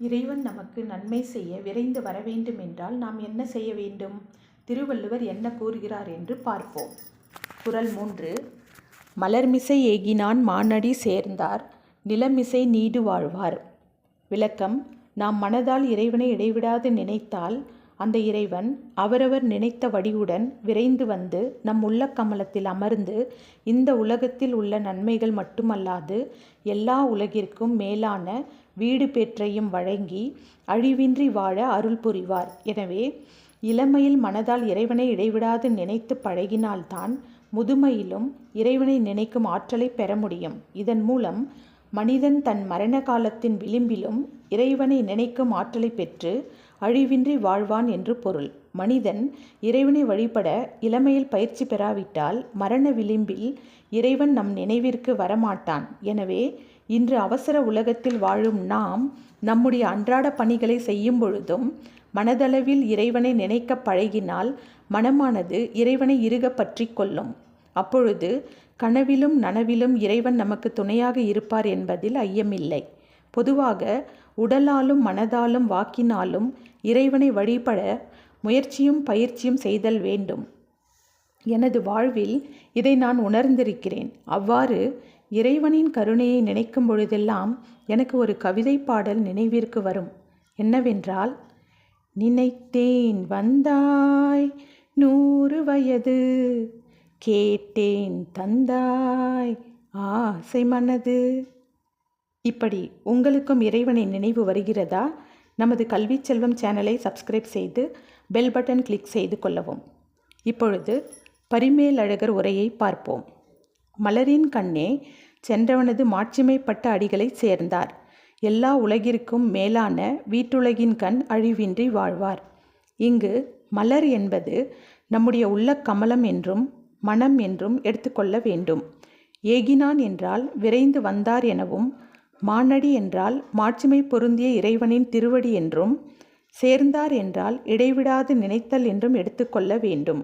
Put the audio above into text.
இறைவன் நமக்கு நன்மை செய்ய விரைந்து வர வேண்டும் என்றால் நாம் என்ன செய்ய வேண்டும்? திருவள்ளுவர் என்ன கூறுகிறார் என்று பார்ப்போம். குறள் 3. மலர்மிசை ஏகினான் மானடி சேர்ந்தார் நிலமிசை நீடு வாழ்வார். விளக்கம்: நாம் மனதால் இறைவனை இடைவிடாது நினைத்தால் அந்த இறைவன் அவரவர் நினைத்த வடிவுடன் விரைந்து வந்து நம் உள்ள கமலத்தில் அமர்ந்து இந்த உலகத்தில் உள்ள நன்மைகள் மட்டுமல்லாது எல்லா உலகிற்கும் மேலான வீடு பேற்றையும் வழங்கி அழிவின்றி வாழ அருள் புரிவார். எனவே இளமையில் மனதால் இறைவனை இடைவிடாது நினைத்து பழகினால்தான் முதுமையிலும் இறைவனை நினைக்கும் ஆற்றலை பெற முடியும். இதன் மூலம் மனிதன் தன் மரண காலத்தின் விளிம்பிலும் இறைவனை நினைக்கும் ஆற்றலை பெற்று அழிவின்றி வாழ்வான் என்று பொருள். மனிதன் இறைவனை வழிபட இளமையில் பயிற்சி பெறாவிட்டால் மரண விளிம்பில் இறைவன் நம் நினைவிற்கு வரமாட்டான். எனவே இன்று அவசர உலகத்தில் வாழும் நாம் நம்முடைய அன்றாட பணிகளை செய்யும் பொழுதும் மனதளவில் இறைவனை நினைக்க பழகினால் மனமானது இறைவனை இறுக பற்றி கொள்ளும். அப்பொழுது கனவிலும் நனவிலும் இறைவன் நமக்கு துணையாக இருப்பார் என்பதில் ஐயமில்லை. பொதுவாக உடலாலும் மனதாலும் வாக்கினாலும் இறைவனை வழிபட முயற்சியும் பயிற்சியும் செய்தல் வேண்டும். எனது வாழ்வில் இதை நான் உணர்ந்திருக்கிறேன். அவ்வாறு இறைவனின் கருணையை நினைக்கும் பொழுதெல்லாம் எனக்கு ஒரு கவிதை பாடல் நினைவிற்கு வரும். என்னவென்றால்: நினைத்தேன் வந்தாய் 100 வயது, கேட்டேன் தந்தாய் ஆசை மனது. இப்படி உங்களுக்கும் இறைவனை நினைவு வருகிறதா? நமது கல்வி செல்வம் சேனலை சப்ஸ்கிரைப் செய்து பெல் பட்டன் கிளிக் செய்து கொள்ளவும். இப்பொழுது பரிமேலழகர் உரையை பார்ப்போம். மலரின் கண்ணே சென்றவனது மாட்சிமைப்பட்ட அடிகளை சேர்ந்தார். எல்லா உலகிற்கும் மேலான வீட்டுலகின் கண் அழிவின்றி வாழ்வார். இங்கு மலர் என்பது நம்முடைய உள்ள கமலம் என்றும் மனம் என்றும் எடுத்துக்கொள்ள வேண்டும். ஏகினான் என்றால் விரைந்து வந்தார் எனவும், மானடி என்றால் மாட்சிமை பொருந்திய இறைவனின் திருவடி என்றும், சேர்ந்தார் என்றால் இடைவிடாது நினைத்தல் என்றும் எடுத்துக்கொள்ள வேண்டும்.